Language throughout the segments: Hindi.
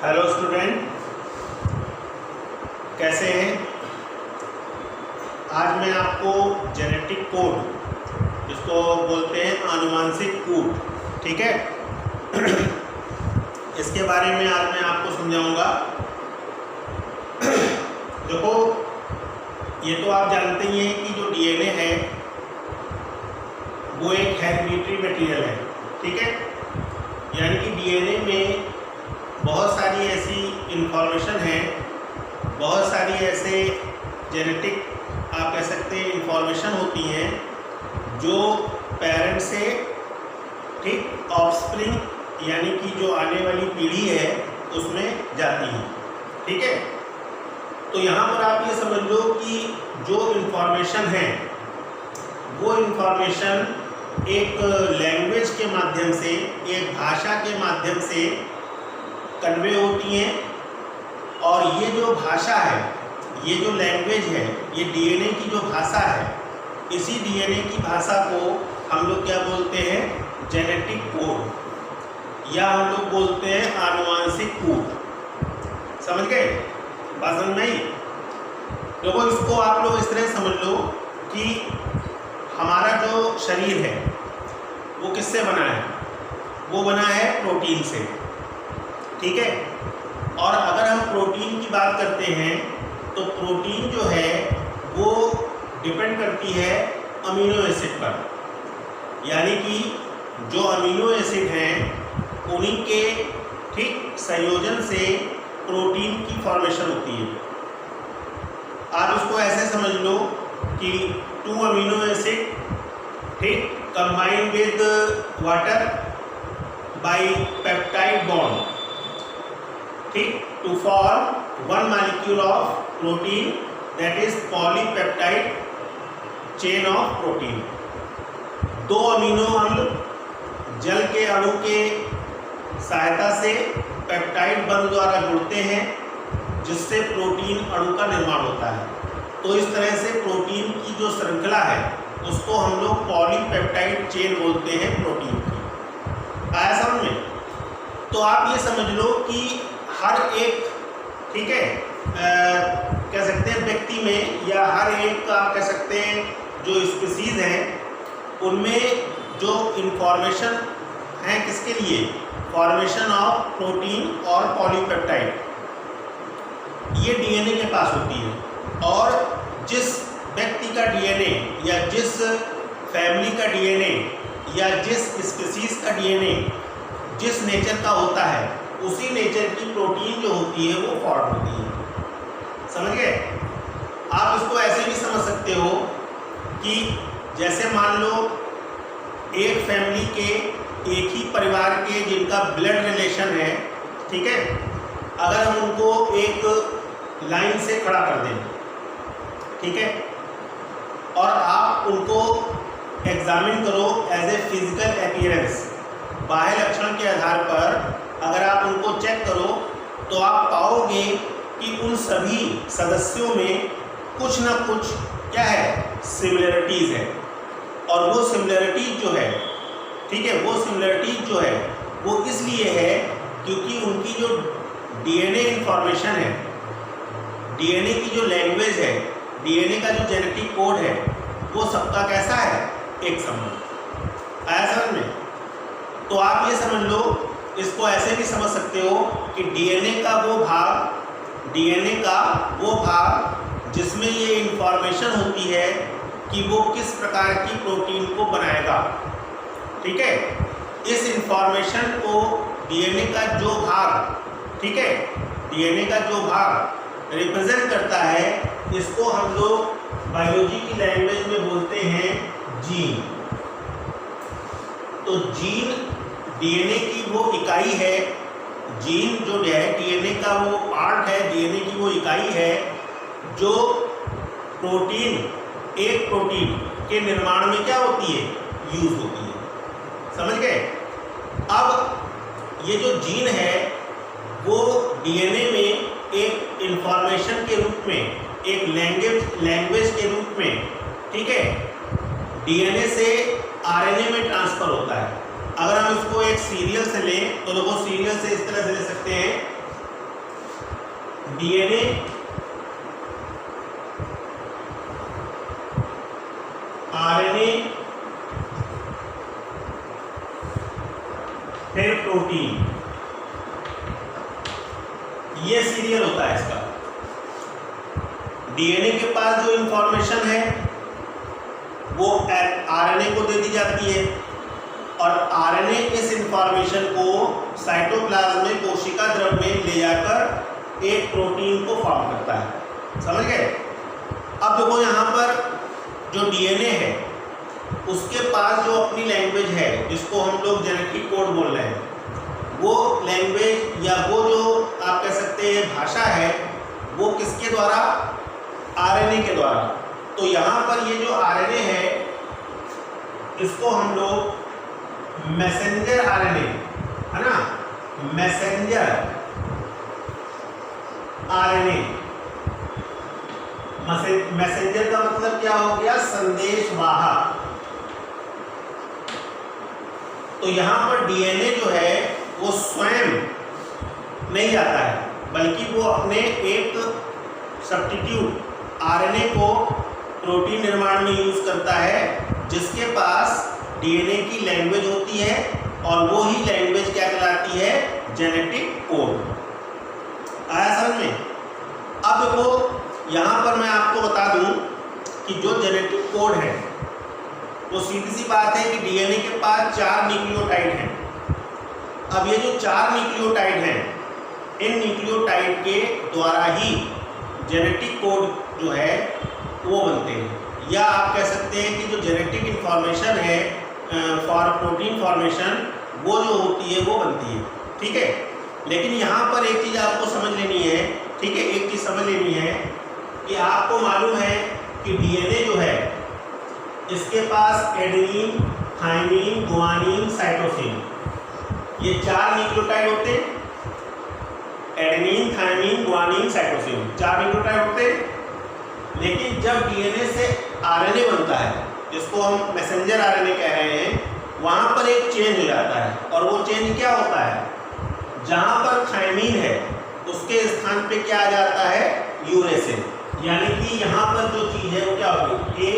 हेलो स्टूडेंट, कैसे हैं। आज मैं आपको जेनेटिक कोड, जिसको बोलते हैं आनुवांशिक कोड, ठीक है, इसके बारे में आज मैं आपको समझाऊंगा। देखो, ये तो आप जानते ही हैं कि जो डीएनए है वो एक हेरिडिटरी मटेरियल है, ठीक है। यानी कि डीएनए में बहुत सारी ऐसी इंफॉर्मेशन है, बहुत सारी ऐसे जेनेटिक आप कह सकते हैं इंफॉर्मेशन होती हैं जो पेरेंट्स से ठीक ऑफस्प्रिंग यानी कि जो आने वाली पीढ़ी है उसमें जाती हैं, ठीक है। तो यहाँ पर आप ये समझ लो कि जो इंफॉर्मेशन है वो इंफॉर्मेशन एक लैंग्वेज के माध्यम से, एक भाषा के माध्यम से कन्वे होती हैं। और ये जो भाषा है, ये जो लैंग्वेज है, ये डीएनए की जो भाषा है, इसी डीएनए की भाषा को हम लोग क्या बोलते हैं, जेनेटिक कोड, या हम लोग बोलते हैं आनुवांशिक कोड। समझ गए बात समझ में आई। देखो, इसको आप लोग इस तरह समझ लो कि हमारा जो शरीर है वो किससे बना है, वो बना है प्रोटीन से, ठीक है। और अगर हम प्रोटीन की बात करते हैं तो प्रोटीन जो है वो डिपेंड करती है अमीनो एसिड पर। यानी कि जो अमीनो एसिड हैं उन्हीं के ठीक संयोजन से प्रोटीन की फॉर्मेशन होती है। आप इसको ऐसे समझ लो कि 2 अमीनो एसिड ठीक combine with water by peptide bond, ठीक, to form 1 molecule of protein, that is polypeptide chain of protein. 2 amino अम्ल जल के अणु के सहायता से पेप्टाइड बंध द्वारा जुड़ते हैं, जिससे प्रोटीन अणु का निर्माण होता है। तो इस तरह से प्रोटीन की जो श्रृंखला है उसको हम लोग पॉलीपेप्टाइड चेन बोलते हैं प्रोटीन की। आया समझ में। तो आप ये समझ लो कि हर एक, ठीक है, कह सकते हैं व्यक्ति में, या हर एक आप कह सकते हैं जो स्पीसीज हैं उनमें जो इंफॉर्मेशन है किसके लिए, फॉर्मेशन ऑफ प्रोटीन और पॉलीपेप्टाइड, ये डीएनए के पास होती है। और जिस व्यक्ति का डीएनए या जिस फैमिली का डीएनए या जिस स्पीसीज का डीएनए जिस नेचर का होता है, उसी नेचर की प्रोटीन जो होती है वो फॉर्म होती है। समझ गए। आप इसको ऐसे भी समझ सकते हो कि जैसे मान लो एक फैमिली के, एक ही परिवार के जिनका ब्लड रिलेशन है, ठीक है, अगर हम उनको एक लाइन से खड़ा कर दें, ठीक है, और आप उनको एग्जामिन करो एज ए फिजिकल अपीयरेंस, बाह्य लक्षण के आधार पर अगर आप उनको चेक करो तो आप पाओगे कि उन सभी सदस्यों में कुछ ना कुछ क्या है, सिमिलरिटीज़ है। और वो सिमिलरिटीज जो है, ठीक है, वो सिमिलरिटीज जो है वो इसलिए है क्योंकि उनकी जो डीएनए इंफॉर्मेशन है, डीएनए की जो लैंग्वेज है, डीएनए का जो जेनेटिक कोड है, वो सबका कैसा है, एक समान। आया समझ में। तो आप ये समझ लो, इसको ऐसे भी समझ सकते हो कि डीएनए का वो भाग जिसमें ये इंफॉर्मेशन होती है कि वो किस प्रकार की प्रोटीन को बनाएगा, ठीक है, इस इंफॉर्मेशन को डीएनए का जो भाग, ठीक है, डीएनए का जो भाग रिप्रेजेंट करता है, इसको हम लोग बायोलॉजी की लैंग्वेज में बोलते हैं जीन। तो जीन डीएनए की वो इकाई है, जीन जो है डीएनए का वो पार्ट है, डीएनए की वो इकाई है जो प्रोटीन, एक प्रोटीन के निर्माण में क्या होती है, यूज होती है। समझ गए। अब ये जो जीन है वो डीएनए में एक इंफॉर्मेशन के रूप में, एक लैंग्वेज के रूप में, ठीक है, डीएनए से आरएनए में ट्रांसफर होता है। अगर हम इसको एक सीरियल से लें तो देखो, सीरियल से इस तरह से ले सकते हैं डीएनए आरएनए फिर प्रोटीन, ये सीरियल होता है इसका। डीएनए के पास जो इंफॉर्मेशन है वो आरएनए को दे दी जाती है और आरएनए इस इंफॉर्मेशन को साइटोप्लाज्म में कोशिका द्रव में ले जाकर एक प्रोटीन को फॉर्म करता है। समझ गए? अब देखो यहाँ पर जो डीएनए है उसके पास जो अपनी लैंग्वेज है जिसको हम लोग जेनेटिक कोड बोल रहे हैं, वो लैंग्वेज या वो जो आप कह सकते हैं भाषा है वो किसके द्वारा? आरएनए के द्वारा। तो यहाँ पर ये जो आरएनए है इसको हम लोग मैसेंजर आरएनए, है ना, मैसेंजर आरएनए। मैसेंजर का मतलब क्या हो गया? संदेशवाहक। तो यहाँ पर डीएनए जो है वो स्वयं नहीं जाता है बल्कि वो अपने एक सब्स्टिट्यूट आरएनए को प्रोटीन निर्माण में यूज करता है जिसके पास डीएनए की लैंग्वेज होती है और वो ही लैंग्वेज क्या कहलाती है? Genetic code. आया समझ में? अब देखो यहाँ पर मैं आपको बता दूं कि जो जेनेटिक कोड है वो सीधी सी बात है कि डीएनए के पास 4 न्यूक्लियोटाइड हैं। अब ये जो 4 न्यूक्लियोटाइड हैं इन न्यूक्लियोटाइड के द्वारा ही जेनेटिक कोड जो है वो बनते हैं, या आप कह सकते हैं कि जो जेनेटिक इंफॉर्मेशन है फॉर प्रोटीन फॉर्मेशन वो जो होती है वो बनती है। ठीक है, लेकिन यहाँ पर एक चीज़ आपको समझ लेनी है। ठीक है, एक चीज़ समझ लेनी है कि आपको मालूम है कि डीएनए जो है इसके पास एडेनिन, थाइमिन, गुआनिन, साइटोसिन, ये 4 न्यूक्लियोटाइड होते हैं। Adenine, thymine, guanine, cytosine 4 nucleotide होते हैं। लेकिन जब डीएनए से आरएनए बनता है जिसको हम मैसेंजर आरएनए कह रहे हैं, वहाँ पर एक चेंज हो जाता है और वो चेंज क्या होता है? जहाँ पर थाइमिन है उसके स्थान पे क्या आ जाता है? यूरेसिल। यानी कि यहाँ पर जो चीज़ है वो क्या होगी?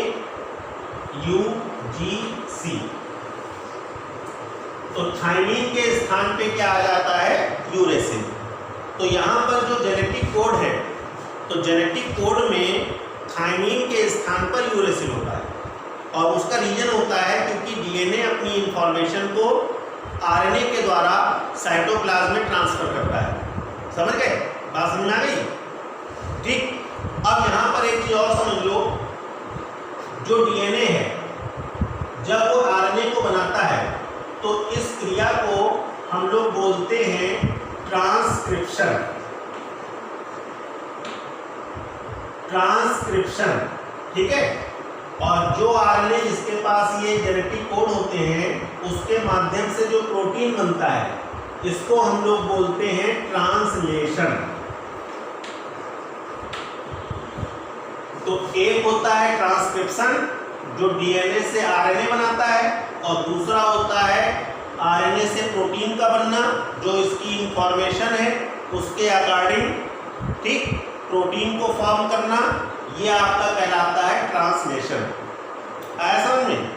AUGC। तो थाइमिन के स्थान पे क्या आ जाता है? यूरेसिल। तो यहाँ पर जो जेनेटिक कोड है तो जेनेटिक कोड में थाइमिन के स्थान पर यूरेसिल होता है और उसका रीजन होता है क्योंकि डीएनए अपनी इंफॉर्मेशन को आरएनए के द्वारा साइटोप्लाज्म में ट्रांसफर करता है। समझ गए? बात समझ में आ गई? ठीक। अब यहाँ पर एक चीज़ और समझ लो, जो डीएनए है जब वो आरएनए को बनाता है तो इस क्रिया को हम लोग बोलते हैं ट्रांसक्रिप्शन। ट्रांसक्रिप्शन, ठीक है। और जो आरएनए जिसके पास ये जेनेटिक कोड होते हैं उसके माध्यम से जो प्रोटीन बनता है इसको हम लोग बोलते हैं ट्रांसलेशन। तो एक होता है ट्रांसक्रिप्शन जो डीएनए से आरएनए बनाता है और दूसरा होता है आरएनए से प्रोटीन का बनना जो इसकी इंफॉर्मेशन है उसके अकॉर्डिंग, ठीक, प्रोटीन को फॉर्म करना। ये आपका कहलाता है ट्रांसलेशन। आया समझ में?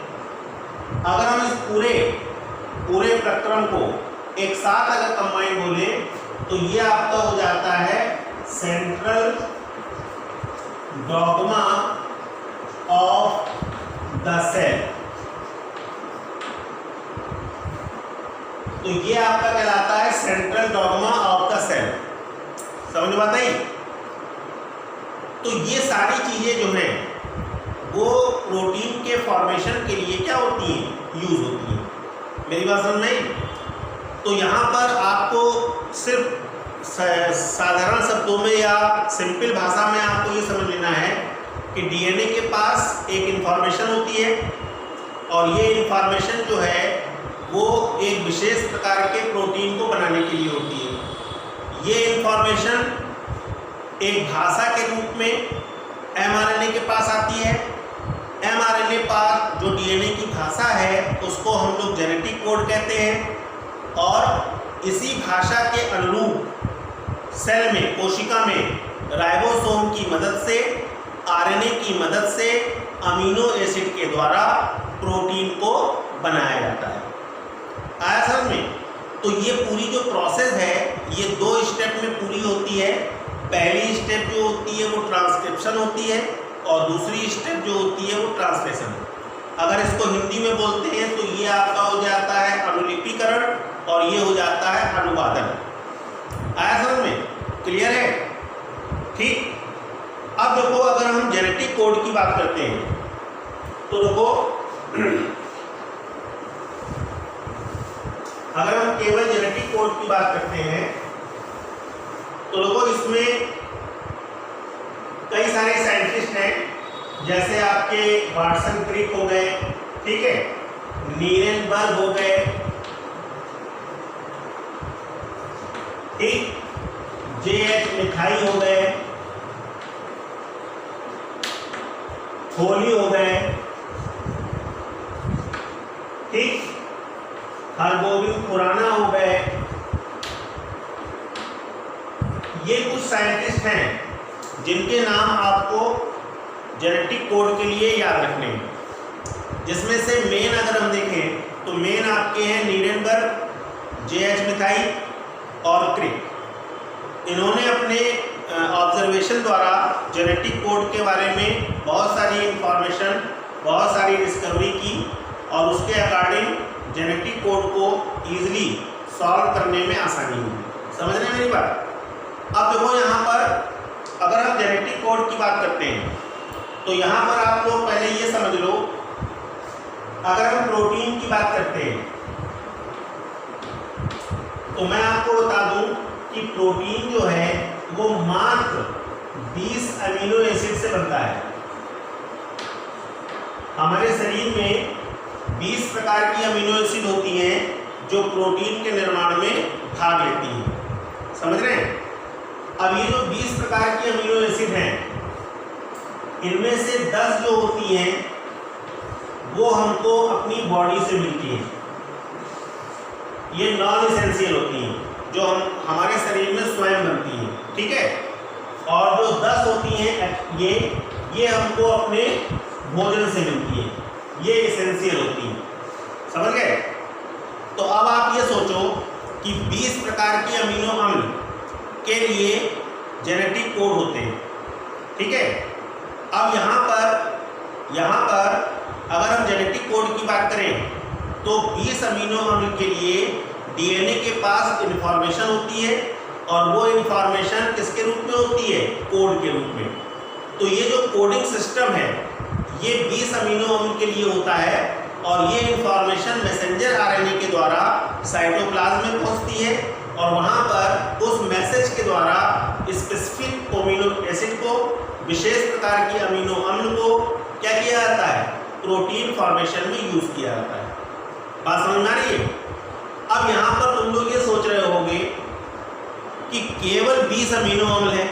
अगर हम इस पूरे प्रक्रम को एक साथ अगर कंबाइन बोले तो ये आपका हो जाता है central dogma of the cell. तो ये आपका कहलाता है central dogma of the cell. समझ में आता है? तो ये सारी चीजें जो हैं वो प्रोटीन के फॉर्मेशन के लिए क्या होती हैं? यूज होती हैं। मेरी बात समझ में आई? तो यहाँ पर आपको सिर्फ साधारण शब्दों में या सिंपल भाषा में आपको ये समझ लेना है कि डीएनए के पास एक इंफॉर्मेशन होती है और ये इंफॉर्मेशन जो है वो एक विशेष प्रकार के प्रोटीन को बनाने के लिए होती है। ये इंफॉर्मेशन एक भाषा के रूप में एमआरएनए के पास आती है। एमआरएनए पास जो डीएनए की भाषा है उसको हम लोग जेनेटिक कोड कहते हैं और इसी भाषा के अनुरूप सेल में, कोशिका में राइबोसोम की मदद से, आरएनए की मदद से अमीनो एसिड के द्वारा प्रोटीन को बनाया जाता है। आया समझ में? तो ये पूरी जो प्रोसेस है ये 2 स्टेप में पूरी होती है। पहली स्टेप जो होती है वो ट्रांसक्रिप्शन होती है और दूसरी स्टेप जो होती है वो ट्रांसलेशन। अगर इसको हिंदी में बोलते हैं तो ये आपका हो जाता है अनुलिपीकरण और ये हो जाता है अनुवादन। आया समझ में? क्लियर है? ठीक। अब देखो, अगर हम जेनेटिक कोड की बात करते हैं तो देखो अगर हम केवल जेनेटिक कोड की बात करते हैं तो देखो इसमें कई सारे साइंटिस्ट हैं, जैसे आपके वाटसन क्रिक हो गए, ठीक है, नीरेनबर्ग हो गए, ठीक, J.H. मिथाई हो गए, होली हो गए, ठीक, हरगोविंद खुराना हो गए। ये कुछ साइंटिस्ट हैं जिनके नाम आपको जेनेटिक कोड के लिए याद रखने हैं, जिसमें से मेन अगर हम देखें तो मेन आपके हैं नीरेनबर्ग, J.H. मिथाई और क्रिक। इन्होंने अपने ऑब्जर्वेशन द्वारा जेनेटिक कोड के बारे में बहुत सारी इंफॉर्मेशन, बहुत सारी डिस्कवरी की और उसके अकॉर्डिंग जेनेटिक कोड को ईजिली सॉल्व करने में आसानी हुई। समझ रहे हैं मेरी बात? अब देखो यहाँ पर अगर हम जेनेटिक कोड की बात करते हैं तो यहाँ पर आप लोग पहले ये समझ लो, अगर हम प्रोटीन की बात करते हैं तो मैं आपको बता दूं कि प्रोटीन जो है वो मात्र 20 अमीनो एसिड से बनता है। हमारे शरीर में 20 प्रकार की अमीनो एसिड होती हैं जो प्रोटीन के निर्माण में भाग लेती हैं। समझ रहे हैं? अब ये जो 20 प्रकार की अमीनो एसिड हैं, इनमें से 10 जो होती हैं वो हमको अपनी बॉडी से मिलती हैं। ये नॉन एसेंशियल होती हैं जो हमारे शरीर में स्वयं बनती हैं, ठीक है। और जो 10 होती हैं ये हमको अपने भोजन से मिलती हैं, ये एसेंशियल होती हैं। समझ गए? तो अब आप ये सोचो कि 20 प्रकार के अमीनो अम्ल के लिए जेनेटिक कोड होते हैं, ठीक है। अब यहाँ पर अगर हम जेनेटिक कोड की बात करें तो 20 अमीनो अम्ल के लिए डीएनए के पास इंफॉर्मेशन होती है और वो इंफॉर्मेशन किसके रूप में होती है? कोड के रूप में। तो ये जो कोडिंग सिस्टम है ये 20 अमीनो अम्ल के लिए होता है और ये इंफॉर्मेशन मैसेंजर आरएनए के द्वारा साइटोप्लाज्म में पहुंचती है और वहाँ पर उस मैसेज के द्वारा स्पेसिफिक अमीनो एसिड को, विशेष प्रकार की अमीनो अम्ल को क्या किया जाता है? प्रोटीन फॉर्मेशन में यूज किया जाता है। बात समझ में आ रही है? अब यहाँ पर तुम लोग ये सोच रहे होंगे कि केवल 20 अमीनो अम्ल है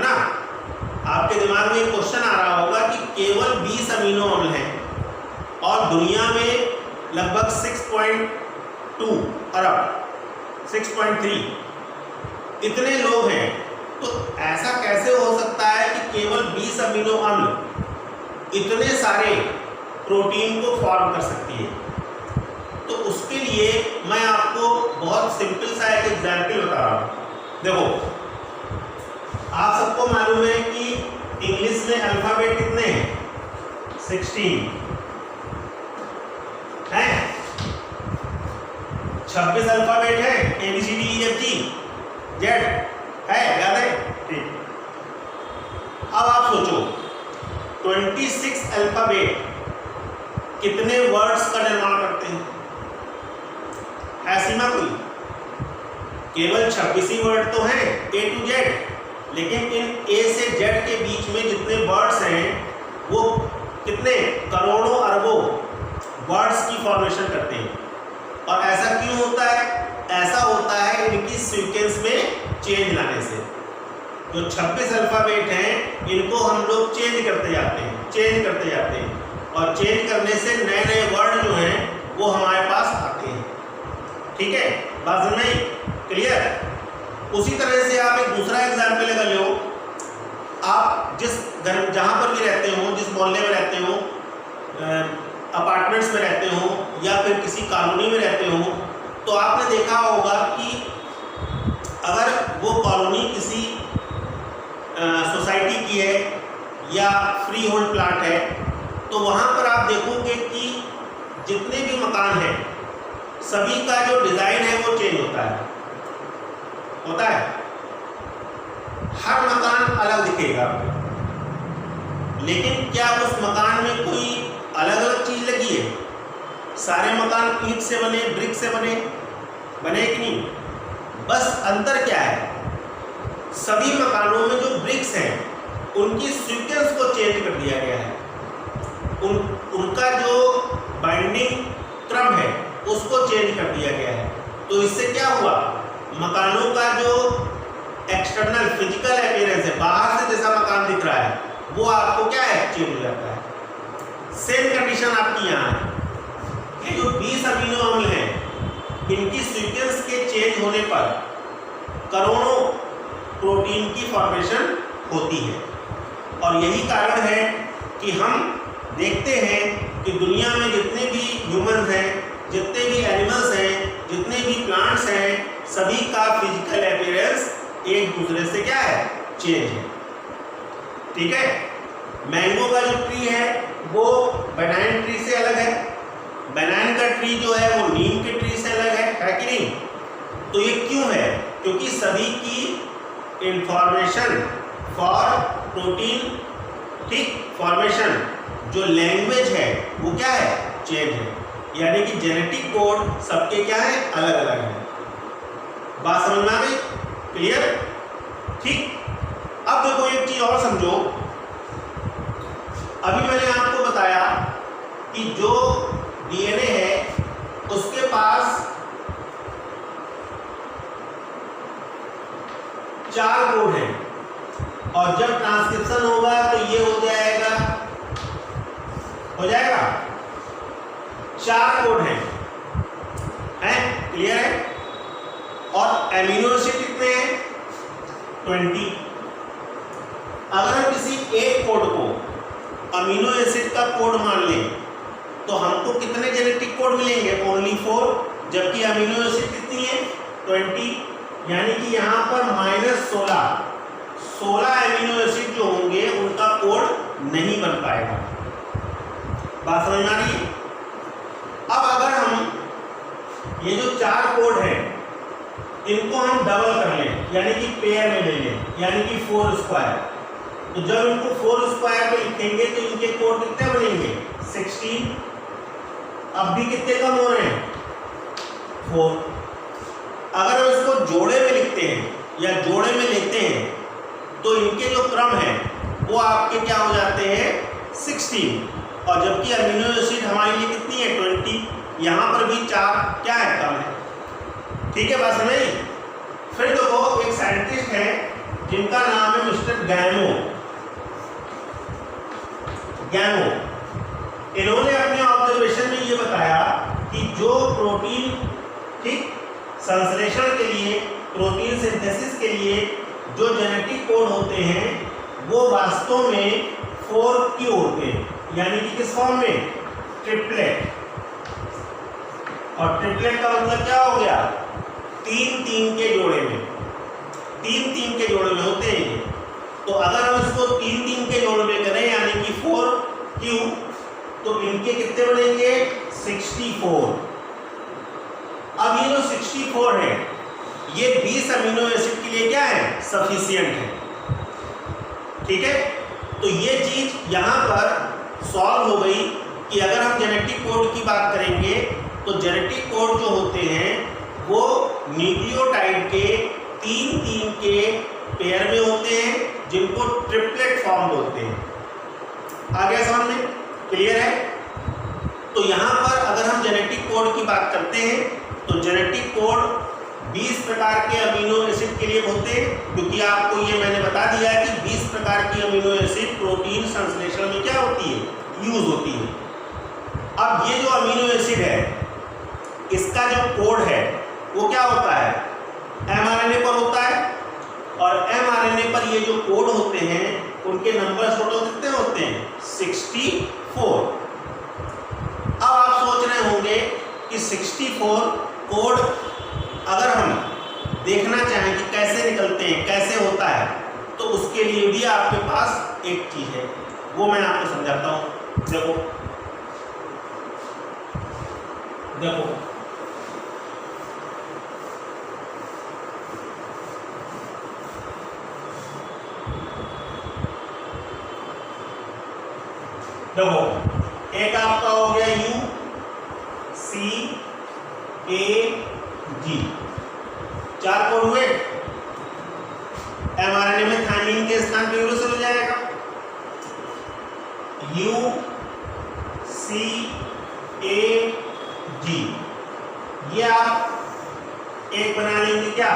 ना? आपके दिमाग में एक क्वेश्चन आ रहा होगा कि केवल 20 अमीनो अम्ल हैं और दुनिया में लगभग 6.2 अरब 6.3 इतने लोग हैं, तो ऐसा कैसे हो सकता है कि केवल 20 अमीनो अम्ल इतने सारे प्रोटीन को फॉर्म कर सकती है? तो उसके लिए मैं आपको बहुत सिंपल सा एक एग्जाम्पल बता रहा हूँ। देखो, आप सबको मालूम है कि इंग्लिश में अल्फाबेट कितने हैं? 16 हैं। 26 अल्फाबेट है, ABCDEFG Z है, याद है? ठीक। अब आप सोचो 26 अल्फाबेट कितने वर्ड्स का निर्माण करते हैं? है सीमा कोई? केवल 26 ही वर्ड तो हैं A to Z, लेकिन इन A से Z के बीच में जितने वर्ड्स हैं वो कितने करोड़ों अरबों वर्ड्स की फॉर्मेशन करते हैं। और ऐसा क्यों होता है? ऐसा होता है इनकी सीक्वेंस में चेंज लाने से। जो 26 अल्फाबेट हैं इनको हम लोग चेंज करते जाते हैं और चेंज करने से नए नए वर्ड जो हैं वो हमारे पास आते हैं। ठीक है, बात समझ में आई? क्लियर? उसी तरह से आप एक दूसरा एग्जाम्पल अगर लो, आप जिस घर जहाँ पर भी रहते हो, जिस मोहल्ले में रहते हो, अपार्टमेंट्स में रहते हो या फिर किसी कॉलोनी में रहते हो, तो आपने देखा होगा कि अगर वो कॉलोनी किसी सोसाइटी की है या फ्री होल्ड प्लाट है, तो वहाँ पर आप देखोगे कि जितने भी मकान हैं सभी का जो डिज़ाइन है वो चेंज होता है। हर मकान अलग दिखेगा, लेकिन क्या उस मकान में कोई अलग अलग चीज़ लगी है? सारे मकान ईंट से बने, ब्रिक से बने कि नहीं? बस अंतर क्या है, सभी मकानों में जो ब्रिक्स हैं उनकी सीक्वेंस को चेंज कर दिया गया है, उनका जो बाइंडिंग क्रम है उसको चेंज कर दिया गया है। तो इससे क्या हुआ, मकानों का जो एक्सटर्नल फिजिकल अपीयरेंस है, बाहर से जैसा मकान दिख रहा है वो आपको क्या है, चेंज हो जाता है। सेम कंडीशन आपकी यहाँ है। ये जो 20 अमीनो अम्ल हैं इनकी सीक्वेंस के चेंज होने पर करोड़ों प्रोटीन की फॉर्मेशन होती है। और यही कारण है कि हम देखते हैं कि दुनिया में जितने भी ह्यूमंस हैं, जितने भी एनिमल्स हैं, जितने भी प्लांट्स हैं, सभी का फिजिकल अपीयरेंस एक दूसरे से क्या है, चेंज है। ठीक है, मैंगो का जो ट्री है वो बनाना ट्री से अलग है, बनाना का ट्री जो है वो नीम के ट्री से अलग है कि नहीं? तो ये क्यों है? क्योंकि सभी की इंफॉर्मेशन फॉर प्रोटीन, ठीक, फॉर्मेशन जो लैंग्वेज है वो क्या है, चेंज है। यानी कि जेनेटिक कोड सबके क्या है, अलग अलग है। बात समझ में आ गई? क्लियर? ठीक। अब देखो एक चीज और समझो, अभी मैंने आपको बताया कि जो डीएनए है उसके पास 4 कोड हैं, और जब ट्रांसक्रिप्शन होगा तो ये हो जाएगा 4 कोड हैं, क्लियर है? और एमिनो एसिड कितने हैं, 20। अगर हम किसी एक कोड को अमीनो एसिड का कोड मान लें तो हमको कितने जेनेटिक कोड मिलेंगे, ओनली 4, जबकि अमीनो एसिड कितनी है, 20। यानी कि यहाँ पर -16 एमिनो एसिड जो होंगे उनका कोड नहीं बन पाएगा। बात समझ में आ रही है? अब अगर हम ये जो 4 कोड हैं इनको हम डबल कर लें, यानी कि पेयर में ले लें, यानी कि 4 स्क्वायर, तो जब इनको 4 स्क्वायर में लिखेंगे तो इनके कोड कितने बनेंगे, 16। अब भी कितने कम हो रहे हैं, 4। अगर हम इसको जोड़े में लिखते हैं या जोड़े में लेते हैं तो इनके जो क्रम है वो आपके क्या हो जाते हैं, 16। और जबकि अमीनो एसिड हमारे लिए कितनी है, 20। यहाँ पर भी 4 क्या है, कम है। ठीक है, बात समझ? फिर देखो एक साइंटिस्ट है जिनका नाम है मिस्टर गैमो। इन्होंने अपने ऑब्जर्वेशन में ये बताया कि जो प्रोटीन, ठीक, संश्लेषण के लिए, प्रोटीन सिंथेसिस के लिए जो जेनेटिक कोड होते हैं वो वास्तव में 4q होते हैं, यानी कि किस फॉर्म में, ट्रिपलेट। और ट्रिपलेट का मतलब क्या हो गया, 3-3 के जोड़े में, 3-3 के जोड़े में होते हैं। तो अगर हम इसको 3-3 के जोड़े में करें यानी कि 4q, तो इनके कितने बनेंगे, 64। अब ये जो 64 है ये 20 अमीनो एसिड के लिए क्या है, सफिशिएंट है। ठीक है, तो ये चीज यहाँ पर सॉल्व हो गई कि अगर हम जेनेटिक कोड की बात करेंगे तो जेनेटिक कोड जो होते हैं वो न्यूक्लियोटाइड के 3-3 के पेयर में होते हैं जिनको ट्रिपलेट फॉर्म बोलते हैं। आ गया समझ में? क्लियर है? तो यहाँ पर अगर हम जेनेटिक कोड की बात करते हैं तो जेनेटिक कोड 20 प्रकार के अमीनो एसिड के लिए होते हैं, क्योंकि आपको ये मैंने बता दिया है कि 20 प्रकार की अमीनो एसिड प्रोटीन संश्लेषण में क्या होती है, यूज होती है। अब ये जो अमीनो एसिड है इसका जो कोड है वो क्या होता है, mRNA पर होता है। और mRNA पर ये जो कोड होते हैं उनके नंबर टोटल कितने होते हैं? 64। अब आप सोच रहे होंगे कि 64 कोड अगर हम देखना चाहें कि कैसे निकलते हैं, कैसे होता है, तो उसके लिए भी आपके पास एक चीज है, वो मैं आपको समझाता हूं। देखो देखो देखो, एक आपका हो गया U C A G, 4 code हुए। mRNA में थाइमिन के स्थान पे यूरोसिल हो जाएगा। U C A G, ये आप एक बना लेंगे क्या?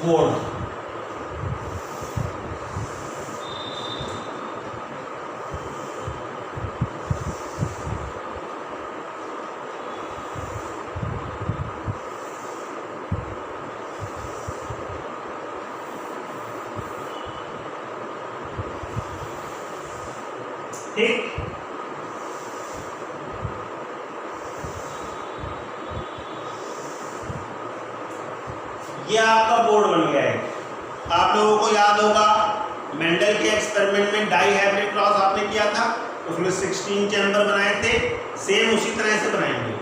बोर्ड। ठीक, ये आपका बोर्ड बन गया है। आप लोगों को याद होगा मेंडल के एक्सपेरिमेंट में डाई हाइब्रिड क्रॉस आपने किया था, उसमें 16 चैम्बर बनाए थे। सेम उसी तरह से बनाएंगे।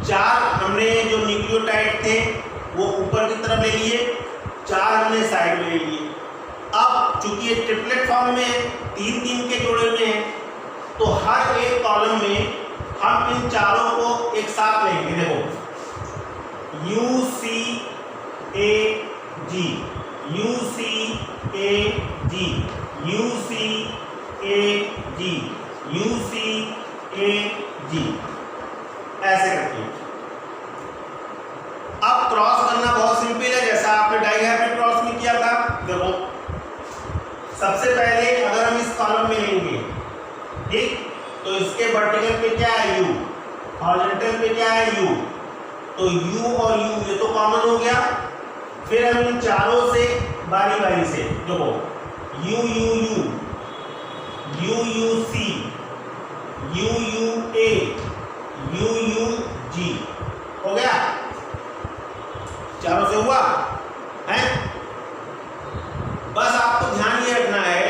4 हमने जो न्यूक्लियोटाइड थे वो ऊपर की तरफ ले लिए, 4 हमने साइड में ले लिए। अब चूंकि ये ट्रिपलेट फॉर्म में है, 3-3 के जोड़े में है, तो हर एक कॉलम में हम इन चारों को एक साथ लेंगे। देखो U C A G, U C A G, U C A G, U C A G, ऐसे करके। अब क्रॉस करना बहुत सिंपल है, जैसा आपने डाई हाइब्रिड क्रॉस में किया था। देखो सबसे पहले अगर हम इस कॉलम में लेंगे, ठीक, तो इसके वर्टिकल पे क्या है? U, हॉरिजॉन्टल पे क्या है? U, तो U और U ये तो कॉमन हो गया। फिर हम इन चारों से बारी बारी से देखो U U U, U U C, U U A, U U G, हो गया? चारों से हुआ है। बस आपको ध्यान ये रखना है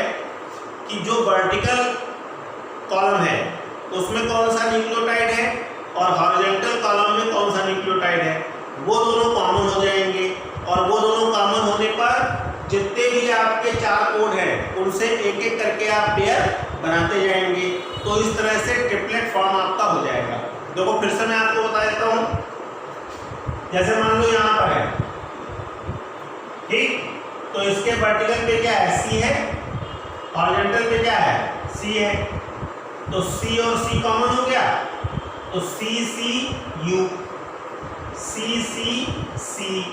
कि जो वर्टिकल कॉलम है उसमें कौन सा न्यूक्लियोटाइड है और हॉरिजॉन्टल कॉलम में कौन सा न्यूक्लियोटाइड है, वो दोनों कॉमन हो जाएंगे। और वो दोनों कॉमन होने पर जितने भी आपके 4 कोड हैं उनसे एक एक करके आप पेयर बनाते जाएंगे। तो इस तरह से ट्रिपलेट फॉर्म आपका हो जाएगा। देखो फिर से मैं आपको बता देता हूँ। जैसे मान लो यहाँ पर है, ठीक, तो इसके वर्टिकल पे क्या है? C है, हॉरिजॉन्टल पे क्या है? C है, तो C और C कॉमन हो गया, तो C C U, C C C,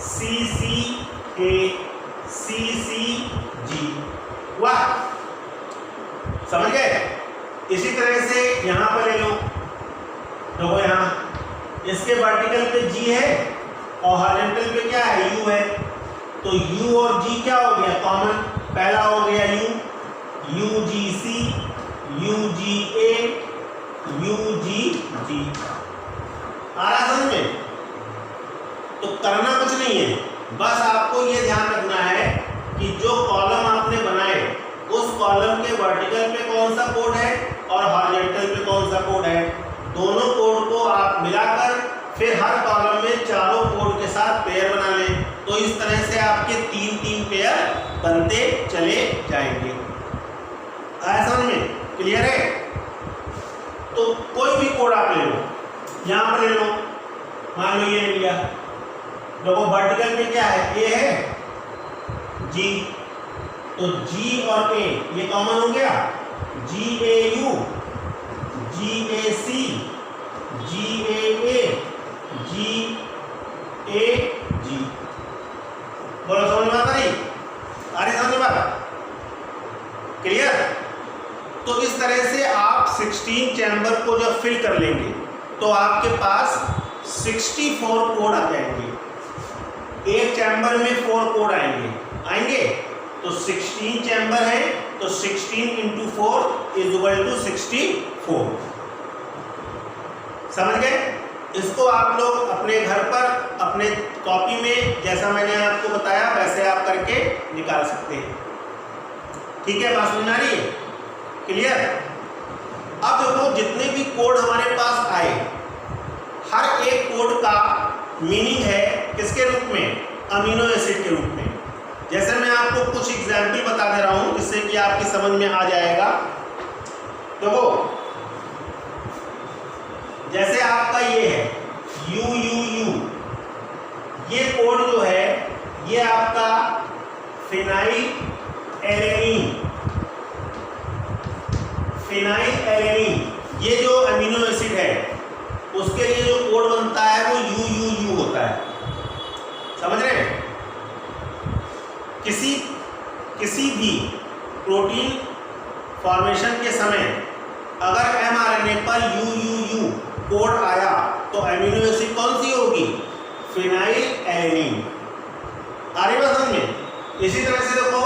C C A, C C G, वाह, समझ गए? इसी तरह से यहाँ पर ले लो। देखो यहाँ इसके वर्टिकल पे G है और हॉरिजॉन्टल पे क्या है? U है, तो U और G क्या हो गया? कॉमन। पहला हो गया U, U G C, U G A, U G G। आ रहा समझ में? तो करना कुछ नहीं है, बस आपको ये ध्यान रखना है कि जो कॉलम आपने बनाए उस कॉलम के वर्टिकल पे कौन सा कोड है और हॉरिजॉन्टल पे कौन सा कोड है। दोनों कोड को आप मिलाकर फिर हर कॉलम में चारों कोड के साथ पेयर बना लें। तो इस तरह से आपके 3-3 पेयर बनते चले जाएंगे। आया समझ में? क्लियर है? तो कोई भी कोड आप ले लो, यहाँ पर ले लो, मान लो ये ले लिया। देखो वर्टिकल पे क्या है? A है, G, तो G और A ये कॉमन हो गया, G A U, G A C, G A A, G A G। बोलो समझ में आता नहीं? आ रही समझ में बात? क्लियर? तो इस तरह से आप 16 चैम्बर को जब फिल कर लेंगे तो आपके पास 64 कोड आ जाएंगे। एक चैम्बर में 4 कोड आएंगे तो 16 चैम्बर है तो 16 इंटू 4 इज इक्वल टू 64। समझ गए? इसको आप लोग अपने घर पर अपने कॉपी में जैसा मैंने आपको बताया वैसे आप करके निकाल सकते हैं। ठीक है, बात समझ आ रही है? क्लियर? अब देखो जितने भी कोड हमारे पास आए, हर एक कोड का मीनिंग है किसके रूप में? अमीनो एसिड के रूप में। जैसे मैं आपको कुछ एग्जाम्पल बता दे रहा हूं जिससे कि आपकी समझ में आ जाएगा। देखो जैसे आपका ये है UUU, ये कोड जो है ये आपका फिनाइल एलेनीन, ये जो अमीनो एसिड है उसके लिए जो कोड बनता है वो UUU होता है। समझ रहे हैं? किसी भी प्रोटीन फॉर्मेशन के समय अगर mRNA पर UUU कोड आया तो अमीनो एसिड कौन सी होगी? Phenyl alanine. आ रही बात समझ में? इसी तरह से देखो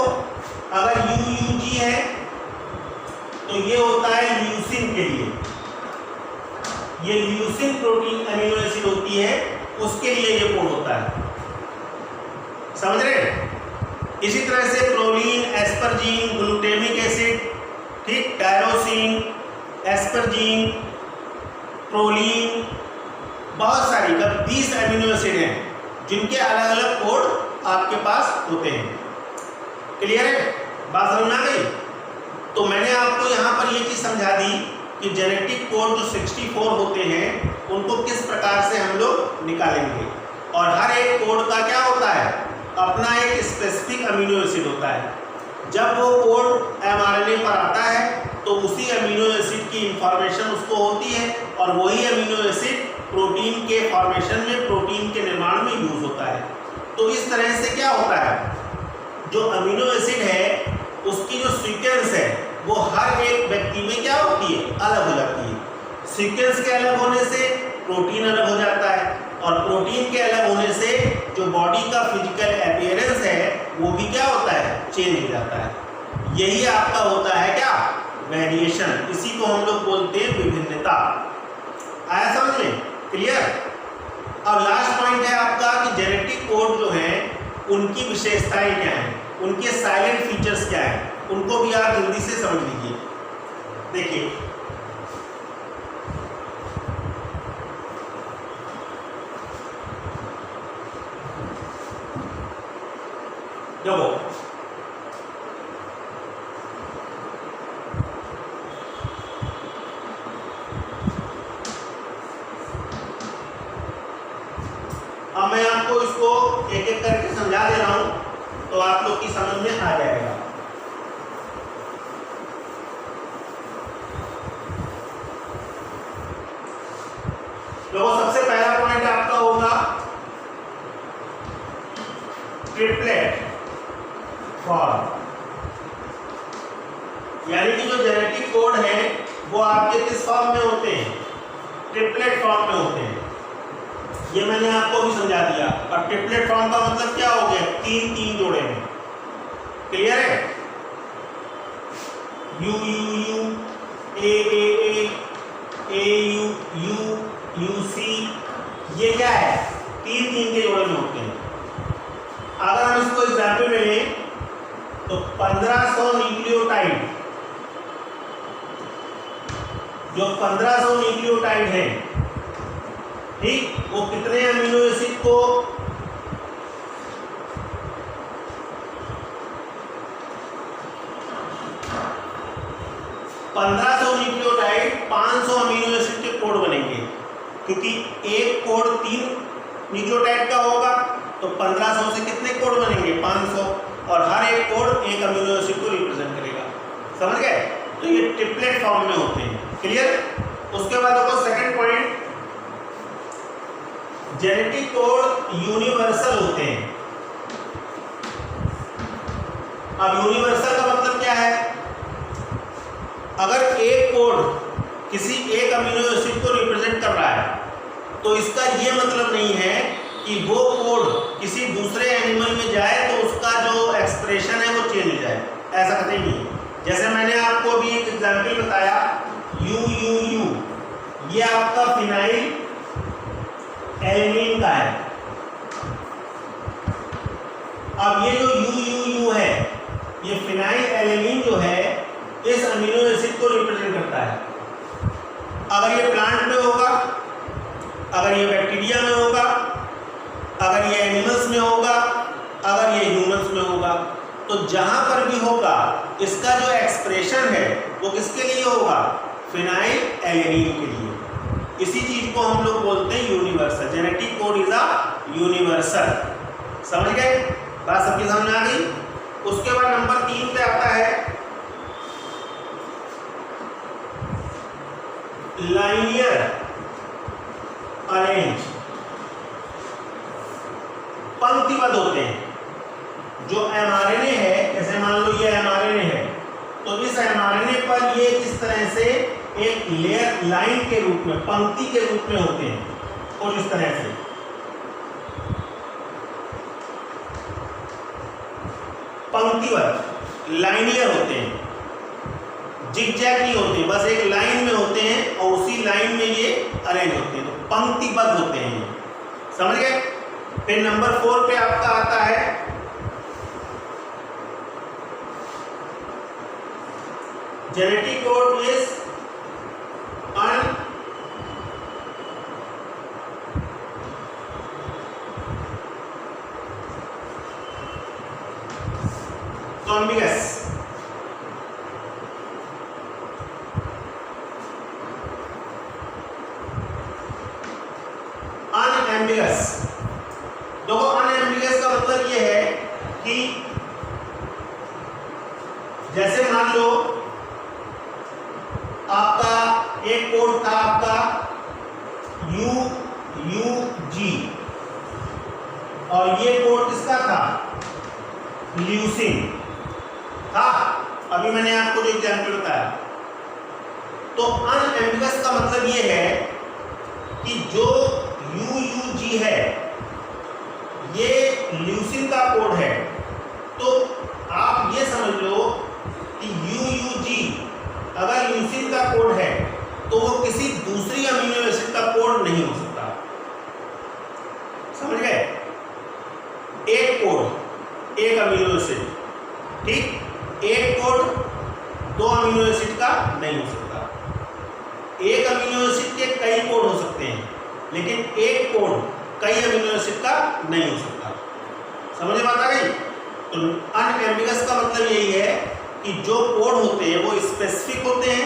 अगर UUG है तो ये होता है ल्यूसिन के लिए, ये ल्यूसिन प्रोटीन अमीनो एसिड होती है, उसके लिए ये कोड होता है। समझ रहे? इसी तरह से प्रोलीन, एस्परजीन, ग्लूटामिक एसिड, ठीक, टायरोसिन, एस्परजीन, प्रोलीन, बहुत सारी 20 अमीनो एसिड हैं जिनके अलग अलग कोड आपके पास होते हैं। क्लियर है? बात समझ में आ गई? तो मैंने आपको यहाँ पर ये चीज़ समझा दी कि जेनेटिक कोड जो 64 होते हैं उनको किस प्रकार से हम लोग निकालेंगे, और हर एक कोड का क्या होता है? अपना एक स्पेसिफिक अमीनो एसिड होता है। जब वो कोड mRNA पर आता है तो उसी अमीनो एसिड की इंफॉर्मेशन उसको होती है और वही अमीनो एसिड प्रोटीन के फॉर्मेशन में, प्रोटीन के निर्माण में यूज होता है। तो इस तरह से क्या होता है, जो अमीनो एसिड है उसकी जो सीक्वेंस है वो हर एक व्यक्ति में क्या होती है? अलग हो जाती है। सीक्वेंस के अलग होने से प्रोटीन अलग हो जाता है, और प्रोटीन के अलग होने से जो बॉडी का फिजिकल अपीयरेंस है वो भी क्या होता है? चेंज हो जाता है। यही आपका होता है क्या? वेरिएशन। इसी को हम लोग बोलते हैं विभिन्नता। आया समझ में? क्लियर? अब लास्ट पॉइंट है आपका कि जेनेटिक कोड जो है उनकी विशेषताएं क्या हैं, उनके साइलेंट फीचर्स क्या हैं, उनको भी आप जल्दी से समझ लीजिए। देखिए देखो अब मैं आपको इसको एक एक करके समझा दे रहा हूं तो आप लोग की समझ में आ जाएगा। देखो सबसे पहला पॉइंट आपका होगा ट्रिपलेट फॉर्म, यानी कि जो जेनेटिक कोड है वो आपके किस फॉर्म में होते हैं? ट्रिपलेट फॉर्म में होते हैं। ये मैंने आपको भी समझा दिया। और ट्रिपलेट फॉर्म का मतलब क्या हो गया? 3 जोड़े में। क्लियर है? UUU, AAA, AUU, UC, ये क्या है? 3 के जोड़े में होते हैं। अगर हम इसको एग्जाम्पल में लें तो 1500 न्यूक्लियोटाइड, जो 1500 न्यूक्लियोटाइड है, ठीक, वो कितने अमीनो एसिड को 1500 न्यूक्लियोटाइड 500 अमीनो एसिड के कोड बनेंगे, क्योंकि एक कोड 3 न्यूक्लियोटाइड का होगा तो 1500 से कितने कोड बनेंगे? 500, और हर एक कोड एक अमीनो एसिड को रिप्रेजेंट करेगा। समझ गए? तो ये ट्रिपलेट फॉर्म में होते हैं। क्लियर? उसके बाद देखो second point, genetic code universal होते हैं। अब यूनिवर्सल का मतलब क्या है? अगर एक कोड किसी एक अमीनो एसिड को रिप्रेजेंट कर रहा है तो इसका ये मतलब नहीं है कि वो कोड किसी दूसरे एनिमल में जाए तो उसका जो एक्सप्रेशन है वो चेंज हो जाए, ऐसा कतई नहीं है। जैसे मैंने आपको अभी एक एग्जाम्पल बताया यू, ये आपका फिनाइल एलेनिन का है। अब ये जो यू है, ये फिनाइल एलेनिन जो है इस अमीनो एसिड को रिप्रेजेंट करता है। अगर ये प्लांट में होगा, अगर ये बैक्टीरिया में होगा, अगर ये एनिमल्स में होगा, अगर ये ह्यूमंस में होगा, तो जहां पर भी होगा इसका जो एक्सप्रेशन है वो किसके लिए होगा? फिनाइल एलेनिन के लिए। इसी चीज को हम लोग बोलते हैं universal. Genetic code is a universal. समझ गए? बात सबकी समझ में आ गई? उसके बाद नंबर 3 पे आता है लाइनियर अरेंज। पंक्तिबद्ध होते हैं। जो एमआरएनए है, जैसे मान लो ये एमआरएनए है, तो इस एमआरएनए पर ये किस तरह से एक लेयर लाइन के रूप में, पंक्ति के रूप में होते हैं और इस तरह से पंक्तिबद्ध लाइनियर होते हैं, जिगजैग नहीं होते हैं, बस एक लाइन में होते हैं और उसी लाइन में ये अरेंज होते हैं, तो पंक्तिबद्ध होते हैं ये। समझ गए? फिर नंबर 4 पे आपका आता है जेनेटिक कोड इज अनकॉम्बिगस। अनएम्बिगस। देखो अनएम्बिगस का मतलब ये है कि जैसे मान लो आपका एक कोड था आपका UUG और ये कोड किसका था? ल्यूसीन था। अभी मैंने आपको जो एग्जाम्पल बताया। तो अनएम्बिगस का मतलब ये है कि जो UUG है ये ल्यूसीन का कोड है, तो आप ये समझ लो कि UUG अगर ल्यूसीन का कोड है तो वो किसी दूसरी अमीनो एसिड का कोड नहीं हो सकता। समझ गए? एक कोड एक अमीनो एसिड, ठीक? एक कोड 2 अमीनो एसिड का नहीं हो सकता। एक अमीनो एसिड के कई कोड हो सकते हैं, लेकिन एक कोड कई अमीनो एसिड का नहीं हो सकता। समझ में बात आ गई? तो अनएम्बिगस का मतलब यही है कि जो कोड होते हैं वो स्पेसिफिक होते हैं,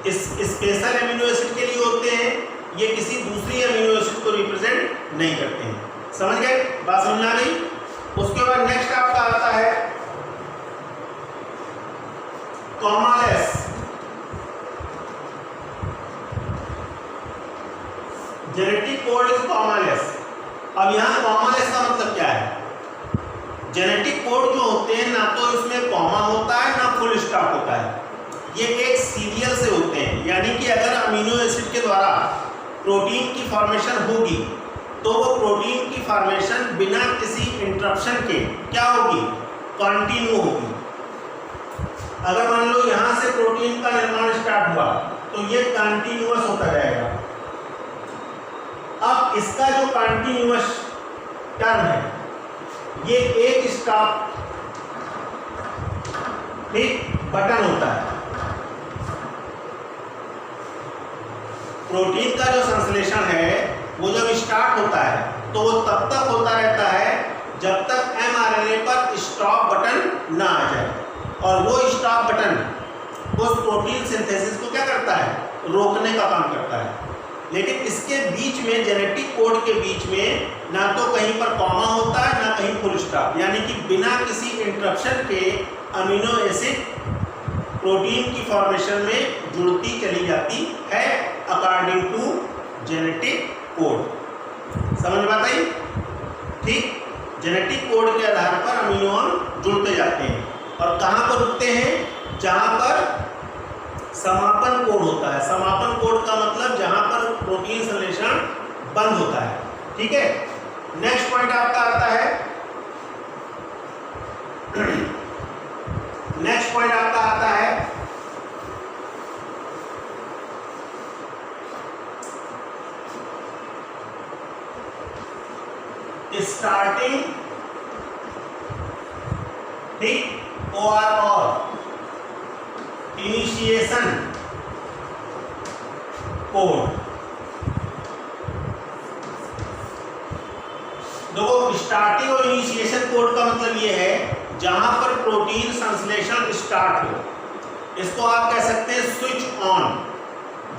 इस स्पेशल अमीनो एसिड के लिए होते हैं, ये किसी दूसरी अमीनो एसिड को रिप्रेजेंट नहीं करते हैं। समझ गए? बात समझ आ गई? उसके बाद नेक्स्ट आपका आता है commaless. Genetic code is commaless. अब यहाँ कॉमालेस का मतलब क्या है? जेनेटिक कोड जो होते हैं ना तो इसमें कॉमा होता है ना फुल स्टॉप होता है, ये एक सीरियल से होते हैं। यानी कि अगर अमीनो एसिड के द्वारा प्रोटीन की फॉर्मेशन होगी तो वो प्रोटीन की फॉर्मेशन बिना किसी इंटरप्शन के क्या होगी? कंटिन्यू होगी। अगर मान लो यहाँ से प्रोटीन का निर्माण स्टार्ट हुआ तो ये कंटिन्यूअस होता जाएगा। अब इसका जो कंटिन्यूअस टर्म है ये एक स्टॉप, ठीक, बटन होता है। प्रोटीन का जो संश्लेषण है वो जब स्टार्ट होता है तो वो तब तक होता रहता है जब तक एमआरएनए पर स्टॉप बटन ना आ जाए, और वो स्टॉप बटन उस प्रोटीन सिंथेसिस को क्या करता है? रोकने का काम करता है। लेकिन इसके बीच में, जेनेटिक कोड के बीच में ना तो कहीं पर कॉमा होता है ना कहीं फुल स्टॉप, यानी कि बिना किसी इंटरप्शन के अमीनो एसिड प्रोटीन की फॉर्मेशन में जुड़ती चली जाती है अकॉर्डिंग टू जेनेटिक कोड। समझ में आई? ठीक, जेनेटिक कोड के आधार पर अमीनो जुड़ते जाते हैं और कहाँ पर रुकते हैं? जहाँ पर समापन कोड होता है। समापन कोड का मतलब जहाँ पर प्रोटीन संश्लेषण बंद होता है। ठीक है? नेक्स्ट पॉइंट आपका आता है, नेक्स्ट पॉइंट आपका आता है स्टार्टिंग, ठीक, और इनिशिएशन कोड। देखो स्टार्टिंग और इनिशिएशन कोड का मतलब ये है जहां पर प्रोटीन संश्लेषण स्टार्ट हो, इसको आप कह सकते हैं स्विच ऑन।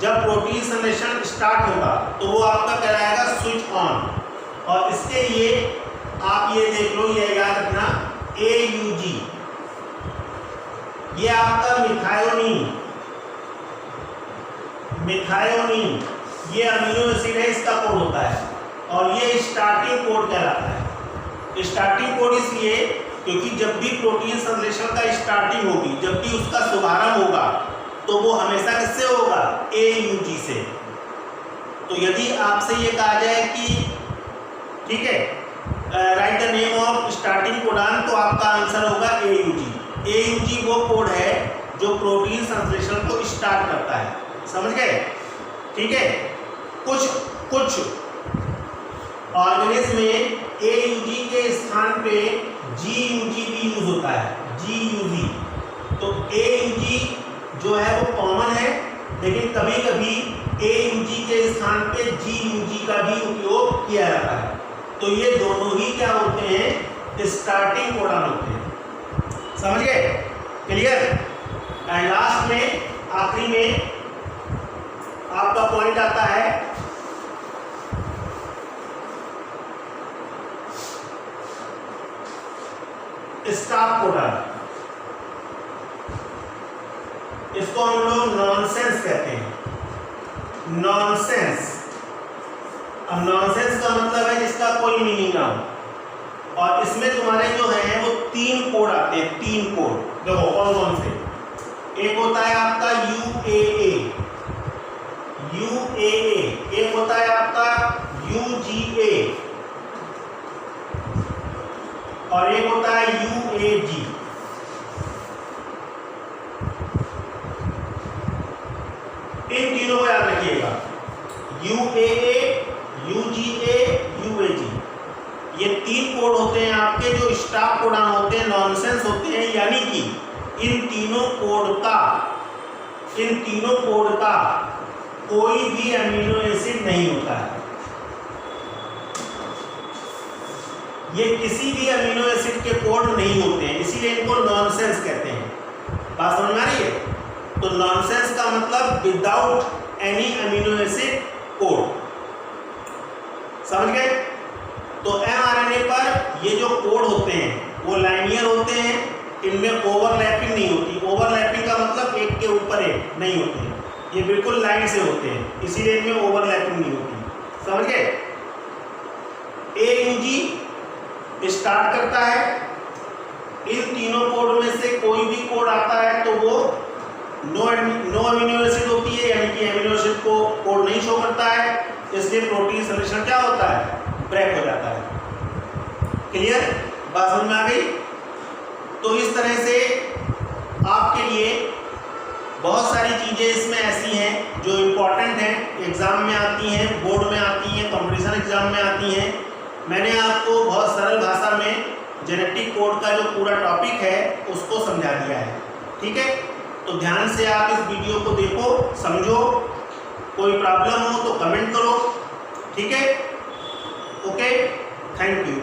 जब प्रोटीन संश्लेषण स्टार्ट होगा तो वो आपका कहलाएगा स्विच ऑन। और इसके लिए आप ये देख लो, ये याद रखना, AUG, ये आपका मिथायोनीन, ये अमीनो एसिड है, इसका कोड होता है और ये स्टार्टिंग कोड कहलाता है। स्टार्टिंग कोड इसलिए क्योंकि जब भी प्रोटीन संश्लेषण का स्टार्टिंग होगी, जब भी उसका शुभारंभ होगा तो वो हमेशा किससे होगा? AUG से। तो यदि आपसे ये कहा जाए कि ठीक है, right the name of starting codon, तो आपका आंसर होगा AUG। AUG वो कोड है जो प्रोटीन संश्लेषण को स्टार्ट करता है, समझ गए? ठीक है, कुछ ऑर्गेनिज्म में AUG के स्थान पे GUG भी यूज होता है, GUG। तो AUG जो है वो कॉमन है, लेकिन कभी कभी AUG के स्थान पे GUG का भी उपयोग किया जाता है। तो ये दोनों ही क्या होते हैं? स्टार्टिंग कोडान होते हैं, समझ गए? क्लियर? एंड लास्ट में, आखिरी में आपका पॉइंट आता है स्टॉप कोडान। इसको हम लोग नॉनसेंस कहते हैं, नॉनसेंस। अब नॉनसेंस का मतलब है जिसका कोई मीनिंग ना हो। और इसमें तुम्हारे जो है वो 3 कोड आते हैं, 3 कोड। देखो कौन कौन से? एक होता है आपका UAA, एक होता है आपका UGA और एक होता है UAG। इन तीनों को याद रखिएगा, UAA, UGA, UAG। ये 3 कोड होते हैं आपके जो स्टॉप कोडान होते हैं, नॉनसेंस होते हैं। यानी कि इन तीनों कोड का कोई भी अमीनो एसिड नहीं होता है। ये किसी भी अमीनो एसिड के कोड नहीं होते हैं, इसीलिए इनको नॉनसेंस कहते हैं। बात समझ में आ रही है? तो नॉनसेंस का मतलब without any amino acid code, समझ गए? तो mRNA पर ये जो कोड होते हैं वो लाइनियर होते हैं, इनमें ओवरलैपिंग नहीं होती। ओवरलैपिंग का मतलब एक के ऊपर एक नहीं होते हैं, ये बिल्कुल लाइन से होते हैं, इसीलिए इनमें ओवरलैपिंग नहीं होती, समझ गए? AUG स्टार्ट करता है, इन तीनों कोड में से कोई भी कोड आता है तो वो नो अमीनो एसिड होती है, यानी कि अमीनो एसिड को कोड नहीं शो करता है, इसलिए प्रोटीन संश्लेषण क्या होता है? ब्रेक हो जाता है। क्लियर? बात समझ में आ गई? तो इस तरह से आपके लिए बहुत सारी चीज़ें इसमें ऐसी हैं जो इम्पोर्टेंट हैं, एग्ज़ाम में आती हैं, बोर्ड में आती हैं, कंपटीशन एग्ज़ाम में आती हैं। मैंने आपको बहुत सरल भाषा में जेनेटिक कोड का जो पूरा टॉपिक है उसको समझा दिया है, ठीक है? तो ध्यान से आप इस वीडियो को देखो, समझो। कोई प्रॉब्लम हो तो कमेंट करो, ठीक है? Okay, thank you.